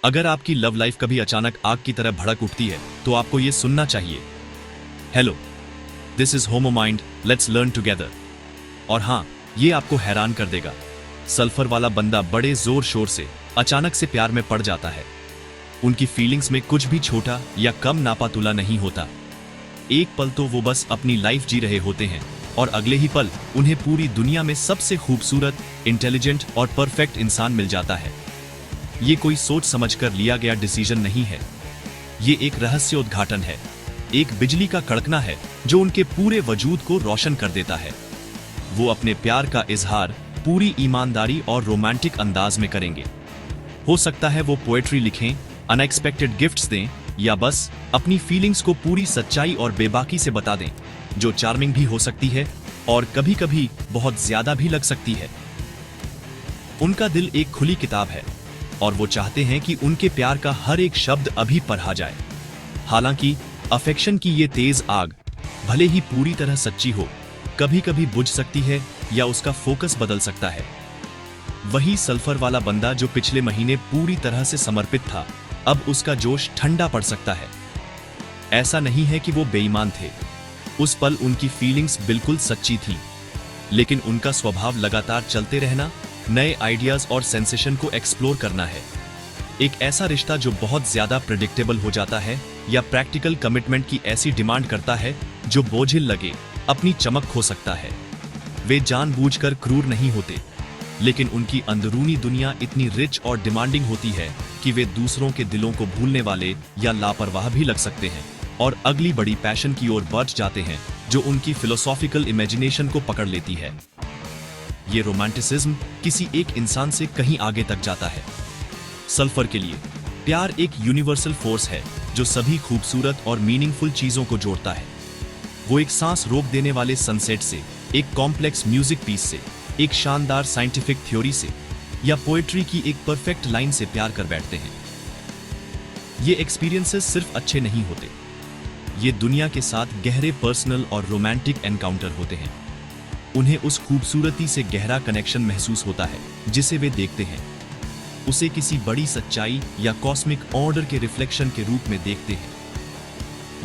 अगर आपकी love life कभी अचानक आग की तरह भड़क उठती है तो आपको ये सुनना चाहिए। Hello, this is homo mind, let's learn together. और हाँ, ये आपको हैरान कर देगा। सल्फर वाला बंदा बड़े जोर शोर से अचानक से प्यार में पड़ जाता है। उनकी फीलिंग्स में कुछ भी छोटा या कम नापा तुला नहीं होता। एक पल तो वो बस अपनी लाइफ जी रहे होते हैं और अगले ही पल उन्हें पूरी दुनिया में सबसे खूबसूरत, इंटेलिजेंट और परफेक्ट इंसान मिल जाता है। ये कोई सोच समझकर लिया गया डिसीजन नहीं है। ये एक रहस्य उद्घाटन है, एक बिजली का कड़कना है जो उनके पूरे वजूद को रोशन कर देता है। वो अपने प्यार का इजहार पूरी ईमानदारी और रोमांटिक अंदाज में करेंगे। हो सकता है वो पोएट्री लिखें, अनएक्सपेक्टेड गिफ्ट्स दें या बस अपनी फीलिंग्स को पूरी सच्चाई और बेबाकी से बता दें, जो चार्मिंग भी हो सकती है और कभी-कभी बहुत ज्यादा भी लग सकती है। उनका दिल एक खुली किताब है और वो चाहते हैं कि उनके प्यार का हर एक शब्द अभी पढ़ा जाए। हालांकि अफेक्शन की ये तेज आग भले ही पूरी तरह सच्ची हो, कभी-कभी बुझ सकती है या उसका फोकस बदल सकता है। वही सल्फर वाला बंदा जो पिछले महीने पूरी तरह से समर्पित था, अब उसका जोश ठंडा पड़ सकता है। ऐसा नहीं है कि वो बेईमान थे। उस पल उनकी फीलिंग्स बिल्कुल सच्ची थी, लेकिन उनका स्वभाव लगातार चलते रहना, नए आइडियाज और सेंसेशन को एक्सप्लोर करना है। एक ऐसा रिश्ता जो बहुत ज्यादा प्रेडिक्टेबल हो जाता है या प्रैक्टिकल कमिटमेंट की ऐसी डिमांड करता है जो बोझिल लगे, अपनी चमक खो सकता है। वे जानबूझकर क्रूर नहीं होते, लेकिन उनकी अंदरूनी दुनिया इतनी रिच और डिमांडिंग होती है कि वे दूसरों के दिलों को भूलने वाले या लापरवाह भी लग सकते हैं और अगली बड़ी पैशन की ओर बढ़ जाते हैं जो उनकी फिलोसॉफिकल इमेजिनेशन को पकड़ लेती है। ये रोमांटिसिज्म किसी एक इंसान से कहीं आगे तक जाता है। सल्फर के लिए प्यार एक यूनिवर्सल फोर्स है जो सभी खूबसूरत और मीनिंगफुल चीजों को जोड़ता है। वो एक सांस रोक देने वाले सनसेट से, एक कॉम्प्लेक्स म्यूजिक पीस से, एक शानदार साइंटिफिक थ्योरी से या पोएट्री की एक परफेक्ट लाइन से प्यार कर बैठते हैं। ये एक्सपीरियंसेस सिर्फ अच्छे नहीं होते, ये दुनिया के साथ गहरे पर्सनल और रोमांटिक एनकाउंटर होते हैं। उन्हें उस खूबसूरती से गहरा कनेक्शन महसूस होता है जिसे वे देखते हैं, उसे किसी बड़ी सच्चाई या कॉस्मिक ऑर्डर के रिफ्लेक्शन के रूप में देखते हैं।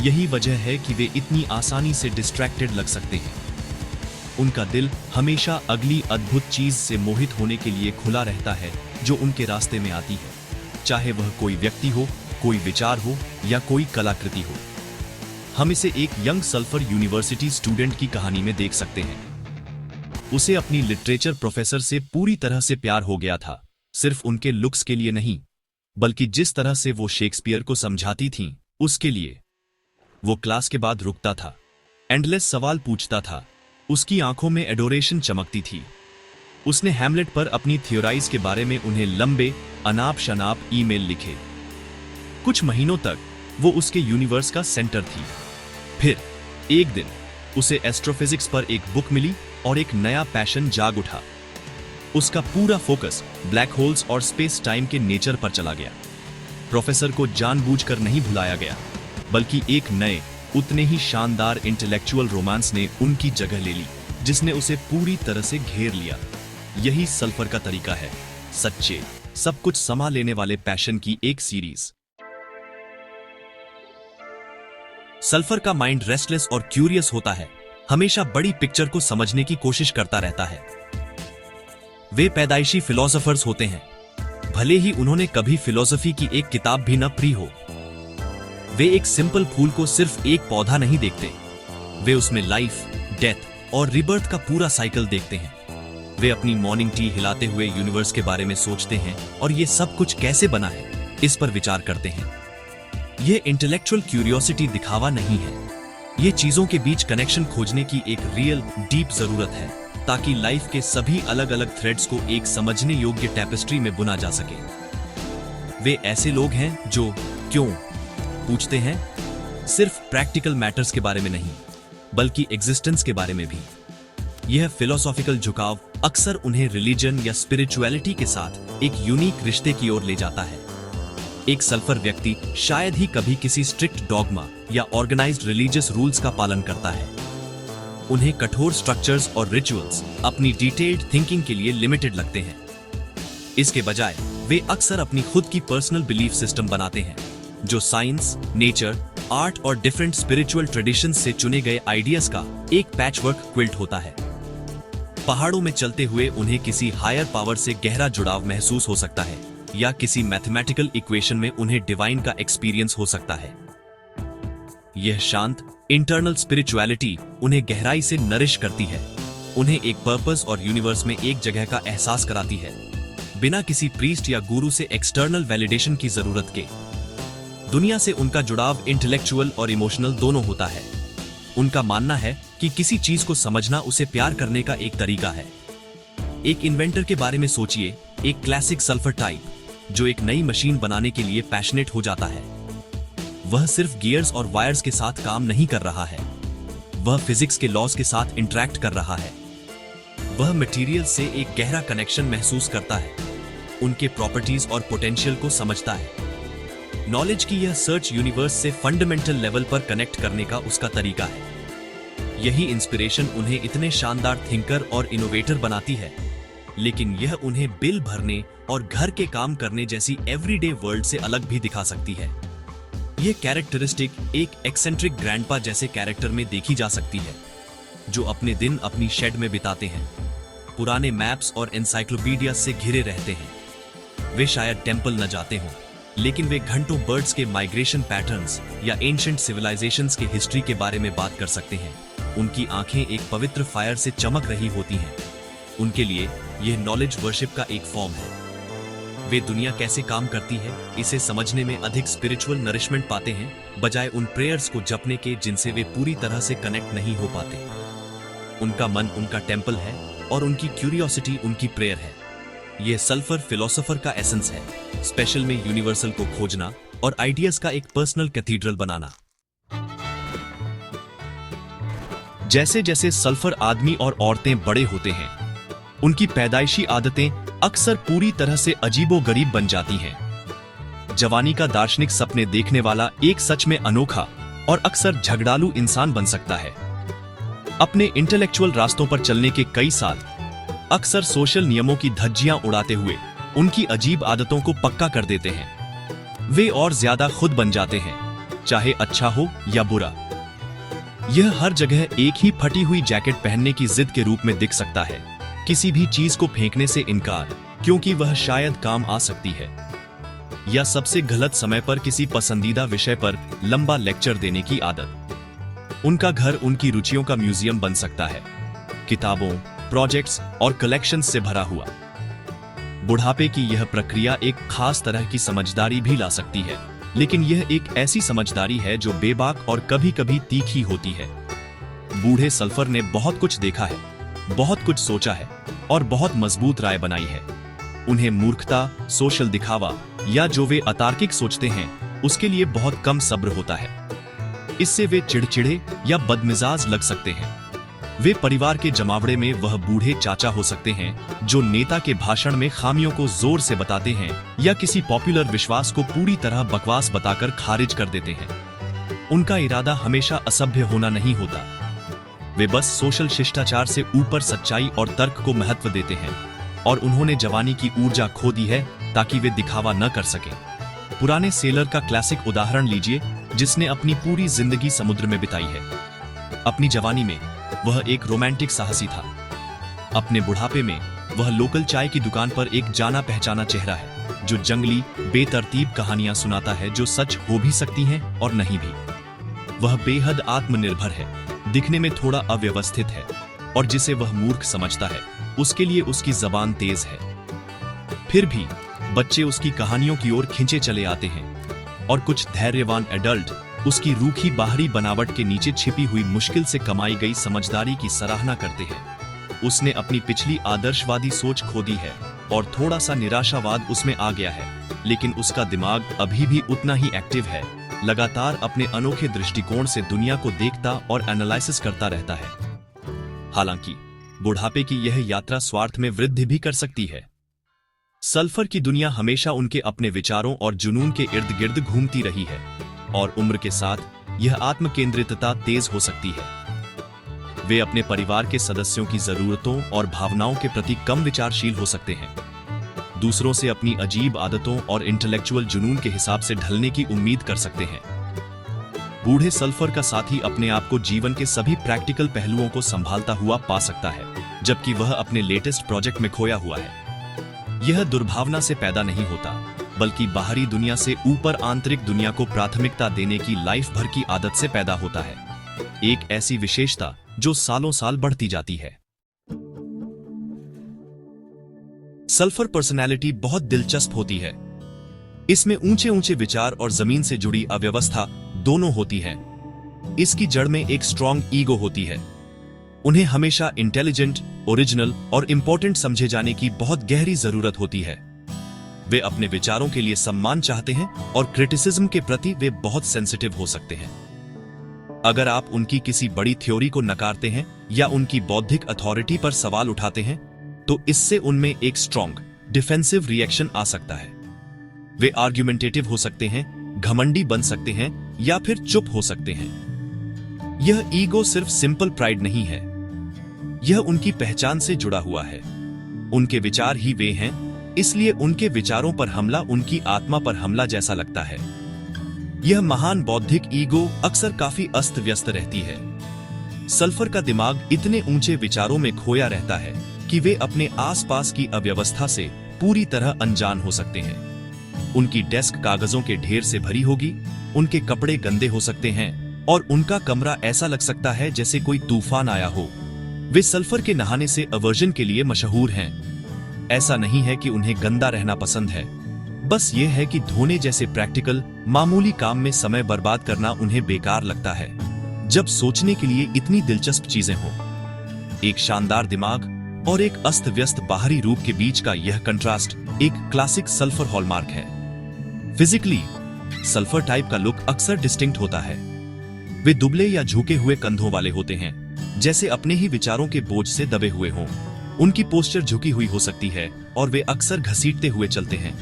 यही वजह है कि वे इतनी आसानी से डिस्ट्रैक्टेड लग सकते हैं। उनका दिल हमेशा अगली अद्भुत चीज से मोहित होने के लिए खुला रहता है जो उनके रास्ते में आती है, चाहे वह कोई व्यक्ति हो, कोई विचार हो या कोई कलाकृति हो। हम इसे एक यंग सल्फर यूनिवर्सिटी स्टूडेंट की कहानी में देख सकते हैं। उसे अपनी लिटरेचर प्रोफेसर से पूरी तरह से प्यार हो गया था, सिर्फ उनके लुक्स के लिए नहीं, बल्कि जिस तरह से वो शेक्सपियर को समझाती थीं, उसके लिए। वो क्लास के बाद रुकता था, एंडलेस सवाल पूछता था, उसकी आंखों में एडोरेशन चमकती थी। उसने हैमलेट पर अपनी थियोराइज के बारे में उन्हें लंबे अनाप शनाप ईमेल लिखे। कुछ महीनों तक वो उसके यूनिवर्स का सेंटर थी। फिर एक दिन उसे एस्ट्रोफिजिक्स पर एक बुक मिली और एक नया पैशन जाग उठा। उसका पूरा फोकस ब्लैक होल्स और स्पेस टाइम के नेचर पर चला गया। प्रोफेसर को जानबूझकर नहीं भुलाया गया, बल्कि एक नए, उतने ही शानदार इंटेलेक्चुअल रोमांस ने उनकी जगह ले ली, जिसने उसे पूरी तरह से घेर लिया। यही सल्फर का तरीका है, सच्चे, सब कुछ समा लेने वाले पैशन की एक सीरीज। सल्फर का माइंड रेस्टलेस और क्यूरियस होता है, हमेशा बड़ी पिक्चर को समझने की कोशिश करता रहता है। वे पैदाइशी फिलोसोफर्स होते हैं, भले ही उन्होंने कभी फिलोसफी की एक किताब भी न पढ़ी हो। वे एक सिंपल फूल को सिर्फ एक पौधा नहीं देखते, वे उसमें लाइफ, डेथ और रिबर्थ का पूरा साइकिल देखते हैं। वे अपनी मॉर्निंग टी हिलाते हुए यूनिवर्स के बारे में सोचते हैं और ये सब कुछ कैसे बना है, इस पर विचार करते हैं। ये इंटेलेक्चुअल क्यूरियोसिटी दिखावा नहीं है, ये चीजों के बीच कनेक्शन खोजने की एक रियल डीप जरूरत है, ताकि लाइफ के सभी अलग अलग थ्रेड्स को एक समझने योग्य टैपेस्ट्री में बुना जा सके। वे ऐसे लोग हैं जो क्यों पूछते हैं, सिर्फ प्रैक्टिकल मैटर्स के बारे में नहीं, बल्कि एग्जिस्टेंस के बारे में भी। यह फिलोसॉफिकल झुकाव अक्सर उन्हें रिलीजन या स्पिरिचुअलिटी के साथ एक यूनिक रिश्ते की ओर ले जाता है। एक सल्फर व्यक्ति शायद ही कभी किसी स्ट्रिक्ट डॉगमा या ऑर्गेनाइज्ड रिलीजियस रूल्स का पालन करता है। उन्हें कठोर स्ट्रक्चर्स और रिचुअल्स अपनी डिटेल्ड थिंकिंग के लिए लिमिटेड लगते हैं। इसके बजाय वे अक्सर अपनी खुद की पर्सनल बिलीफ सिस्टम बनाते हैं, जो साइंस, नेचर, आर्ट और डिफरेंट स्पिरिचुअल ट्रेडिशंस से चुने गए आइडियाज का एक पैचवर्क क्विल्ट होता है। पहाड़ों में चलते हुए उन्हें किसी हायर पावर से गहरा जुड़ाव महसूस हो सकता है, या किसी मैथमेटिकल इक्वेशन में उन्हें डिवाइन का एक्सपीरियंस हो सकता है। यह शांत इंटरनल स्पिरिचुअलिटी उन्हें गहराई से नरिश करती है, उन्हें एक पर्पस और यूनिवर्स में एक जगह का एहसास कराती है, बिना किसी प्रीस्ट या गुरु से एक्सटर्नल वैलिडेशन की जरूरत के। दुनिया से उनका जुड़ाव इंटेलेक्चुअल और इमोशनल दोनों होता है। उनका मानना है कि किसी चीज को समझना उसे प्यार करने का एक तरीका है। एक इन्वेंटर के बारे में सोचिए, एक क्लासिक सल्फर टाइप, जो एक नई मशीन बनाने के लिए पैशनेट हो जाता है। वह सिर्फ गियर्स और वायर्स के साथ काम नहीं कर रहा है, वह फिजिक्स के लॉज के साथ इंटरैक्ट कर रहा है। वह मटेरियल से एक गहरा कनेक्शन महसूस करता है, उनके प्रॉपर्टीज और पोटेंशियल को समझता है। नॉलेज की यह सर्च यूनिवर्स से फंडामेंटल लेवल पर कनेक्ट करने का उसका तरीका है। यही इंस्पिरेशन उन्हें इतने शानदार थिंकर और इनोवेटर बनाती है, लेकिन यह उन्हें बिल भरने और घर के काम करने जैसी एवरीडे वर्ल्ड से अलग भी दिखा सकती है। यह कैरेक्टरिस्टिक एक एक्सेंट्रिक ग्रैंडपा जैसे कैरेक्टर में देखी जा सकती है, जो अपने दिन अपनी शेड में बिताते हैं, पुराने मैप्स और एनसाइक्लोपीडिया से घिरे रहते हैं। वे शायद टेंपल न जाते हों, लेकिन वे घंटों बर्ड्स के माइग्रेशन पैटर्न्स या एंशिएंट सिविलाइजेशंस के हिस्ट्री के बारे में बात कर सकते हैं। उनकी आंखें एक पवित्र फायर से चमक रही होती हैं। उनके लिए यह नॉलेज वर्शिप का एक फॉर्म है। वे दुनिया कैसे काम करती है इसे समझने में अधिक स्पिरिचुअल नरिशमेंट पाते हैं, बजाय उन प्रेयर्स को जपने के जिनसे वे पूरी तरह से कनेक्ट नहीं हो पाते। उनका मन उनका टेंपल है और उनकी क्यूरियोसिटी उनकी प्रेयर है। यह सल्फर फिलोसोफर का एसेंस है, स्पेशल में यूनिवर्सल को खोजना और आइडियाज का एक पर्सनल कैथीड्रल बनाना। जैसे जैसे सल्फर आदमी और औरतें बड़े होते हैं, उनकी पैदाइशी आदतें अक्सर पूरी तरह से अजीबोगरीब बन जाती हैं। जवानी का दार्शनिक सपने देखने वाला एक सच में अनोखा और अक्सर झगड़ालू इंसान बन सकता है। अपने इंटेलेक्चुअल रास्तों पर चलने के कई साल, अक्सर सोशल नियमों की धज्जियां उड़ाते हुए उनकी अजीब आदतों को पक्का कर देते हैं। वे और ज्यादा खुद बन जाते हैं, चाहे अच्छा हो या बुरा। यह हर जगह एक ही फटी हुई जैकेट पहनने की जिद के रूप में दिख सकता है, किसी भी चीज को फेंकने से इनकार क्योंकि वह शायद काम आ सकती है, या सबसे गलत समय पर किसी पसंदीदा विषय पर लंबा लेक्चर देने की आदत। उनका घर उनकी रुचियों का म्यूजियम बन सकता है, किताबों, प्रोजेक्ट्स और कलेक्शंस से भरा हुआ। बुढ़ापे की यह प्रक्रिया एक खास तरह की समझदारी भी ला सकती है, लेकिन यह एक ऐसी समझदारी है जो बेबाक और कभी कभी तीखी होती है। बूढ़े सल्फर ने बहुत कुछ देखा है, बहुत कुछ सोचा है और बहुत मजबूत राय बनाई है। उन्हें मूर्खता, सोशल दिखावा या जो वे अतार्किक सोचते हैं उसके लिए बहुत कम सब्र होता है। इससे वे चिड़चिड़े या बदमिजाज लग सकते हैं। वे परिवार के जमावड़े में वह बूढ़े चाचा हो सकते हैं जो नेता के भाषण में खामियों को जोर से बताते हैं या किसी पॉपुलर विश्वास को पूरी तरह बकवास बताकर खारिज कर देते हैं। उनका इरादा हमेशा असभ्य होना नहीं होता, वे बस सोशल शिष्टाचार से ऊपर सच्चाई और तर्क को महत्व देते हैं, और उन्होंने जवानी की ऊर्जा खो दी है ताकि वे दिखावा न कर सकें। पुराने सेलर का क्लासिक उदाहरण लीजिए, जिसने अपनी पूरी जिंदगी समुद्र में बिताई है। अपनी जवानी में वह एक रोमांटिक साहसी था, अपने बुढ़ापे में वह लोकल चाय की दुकान पर एक जाना पहचाना चेहरा है जो जंगली बेतरतीब कहानियां सुनाता है जो सच हो भी सकती हैं और नहीं भी। वह बेहद आत्मनिर्भर है, दिखने में थोड़ा अव्यवस्थित है, और जिसे वह मूर्ख समझता है उसके लिए उसकी जबान तेज है। फिर भी बच्चे उसकी कहानियों की ओर खींचे चले आते हैं, और कुछ धैर्यवान एडल्ट उसकी रूखी बाहरी बनावट के नीचे छिपी हुई मुश्किल से कमाई गई समझदारी की सराहना करते हैं। उसने अपनी पिछली आदर्शवादी सोच खो दी है और थोड़ा सा निराशावाद उसमें आ गया है, लेकिन उसका दिमाग अभी भी उतना ही एक्टिव है, लगातार अपने अनोखे दृष्टिकोण से दुनिया को देखता और एनालिसिस करता रहता है। हालांकि बुढ़ापे की यह यात्रा स्वार्थ में वृद्धि भी कर सकती है। सल्फर की दुनिया हमेशा उनके अपने विचारों और जुनून के इर्द गिर्द घूमती रही है, और उम्र के साथ यह आत्मकेंद्रितता तेज हो सकती है। वे अपने परिवार के सदस्यों की जरूरतों और भावनाओं के प्रति कम विचारशील हो सकते हैं। दूसरों से अपनी अजीब आदतों और इंटेलेक्चुअल जुनून के हिसाब से ढलने की उम्मीद कर सकते हैं। बूढ़े सल्फर का साथी अपने आप को जीवन के सभी प्रैक्टिकल पहलुओं को संभालता हुआ पा सकता है, जबकि वह अपने लेटेस्ट प्रोजेक्ट में खोया हुआ है। यह दुर्भावना से पैदा नहीं होता, बल्कि बाहरी दुनिया से ऊपर आंतरिक दुनिया को प्राथमिकता देने की लाइफ भर की आदत से पैदा होता है। एक ऐसी विशेषता जो सालों साल बढ़ती जाती है। सल्फर पर्सनैलिटी बहुत दिलचस्प होती है। इसमें ऊंचे ऊंचे विचार और जमीन से जुड़ी अव्यवस्था दोनों होती है। इसकी जड़ में एक स्ट्रॉन्ग ईगो होती है। उन्हें हमेशा इंटेलिजेंट, ओरिजिनल और इंपॉर्टेंट समझे जाने की बहुत गहरी जरूरत होती है। वे अपने विचारों के लिए सम्मान चाहते हैं और क्रिटिसिज्म के प्रति वे बहुत सेंसिटिव हो सकते हैं। अगर आप उनकी किसी बड़ी थ्योरी को नकारते हैं या उनकी बौद्धिक अथॉरिटी पर सवाल उठाते हैं, तो इससे उनमें एक स्ट्रॉन्ग डिफेंसिव रिएक्शन आ सकता है। वे आर्ग्यूमेंटेटिव हो सकते हैं, घमंडी बन सकते हैं या फिर चुप हो सकते हैं। यह ईगो सिर्फ सिंपल प्राइड नहीं है, यह उनकी पहचान से जुड़ा हुआ है। उनके विचार ही वे हैं, इसलिए उनके विचारों पर हमला उनकी आत्मा पर हमला जैसा लगता है। यह महान बौद्धिक ईगो अक्सर काफी अस्त व्यस्त रहती है। सल्फर का दिमाग इतने ऊंचे विचारों में खोया रहता है कि वे अपने आसपास की अव्यवस्था से पूरी तरह अनजान हो सकते हैं। उनकी डेस्क कागजों के ढेर से भरी होगी, उनके कपड़े गंदे हो सकते हैं और उनका कमरा ऐसा लग सकता है जैसे कोई तूफान आया हो। वे सल्फर के नहाने से अवर्जन के लिए मशहूर हैं। ऐसा नहीं है कि उन्हें गंदा रहना पसंद है, बस यह है कि धोने जैसे प्रैक्टिकल मामूली काम में समय बर्बाद करना उन्हें बेकार लगता है, जब सोचने के लिए इतनी दिलचस्प चीजें हों। एक शानदार दिमाग और एक अस्त व्यस्त बाहरी रूप के बीच का यह कंट्रास्ट एक क्लासिक सल्फर हॉलमार्क है। फिजिकली सल्फर टाइप का लुक अक्सर डिस्टिंक्ट होता है। वे दुबले या झुके हुए कंधों वाले होते हैं, जैसे अपने ही विचारों के बोझ से दबे हुए हों। उनकी पोस्चर झुकी हुई हो सकती है और वे अक्सर घसीटते हुए चलते हैं।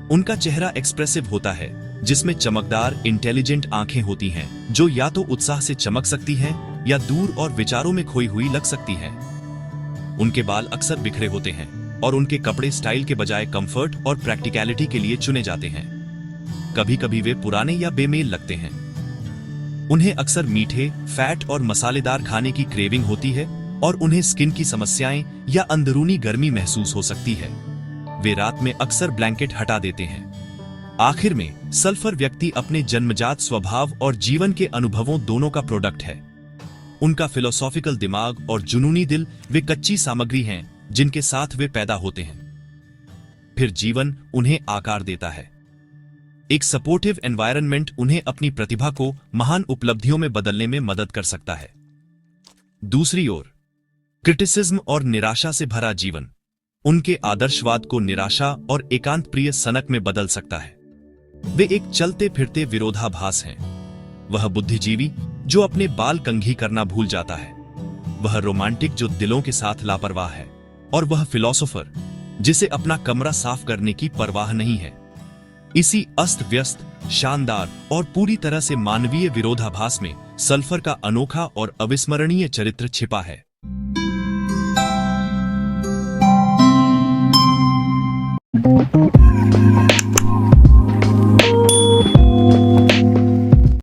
उनका चेहरा एक्सप्रेसिव होता है, जिसमें चमकदार इंटेलिजेंट आंखें होती हैं, जो या तो उत्साह से चमक सकती हैं या दूर और विचारों में खोई हुई लग सकती हैं। उनके बाल अक्सर बिखरे होते हैं और उनके कपड़े स्टाइल के बजाय कंफर्ट और प्रैक्टिकलिटी के लिए चुने जाते हैं। कभी कभी वे पुराने या बेमेल लगते हैं। उन्हें अक्सर मीठे, फैट और मसालेदार खाने की क्रेविंग होती है और उन्हें स्किन की समस्याएं या अंदरूनी गर्मी महसूस हो सकती है। वे रात में अक्सर ब्लैंकेट हटा देते हैं। आखिर में सल्फर व्यक्ति अपने जन्मजात स्वभाव और जीवन के अनुभवों दोनों का प्रोडक्ट है। उनका फिलोसॉफिकल दिमाग और जुनूनी दिल वे कच्ची सामग्री हैं जिनके साथ वे पैदा होते हैं, फिर जीवन उन्हें आकार देता है। एक सपोर्टिव एनवायरनमेंट उन्हें अपनी प्रतिभा को महान उपलब्धियों में बदलने में मदद कर सकता है। दूसरी ओर क्रिटिसिज्म और निराशा से भरा जीवन उनके आदर्शवाद को निराशा और एकांत प्रिय सनक में बदल सकता है। वे एक चलते फिरते विरोधाभास हैं। वह बुद्धिजीवी जो अपने बाल कंघी करना भूल जाता है, वह रोमांटिक जो दिलों के साथ लापरवाह है, और वह फिलोसोफर जिसे अपना कमरा साफ करने की परवाह नहीं है। इसी अस्त व्यस्त, शानदार और पूरी तरह से मानवीय विरोधाभास में सल्फर का अनोखा और अविस्मरणीय चरित्र छिपा है।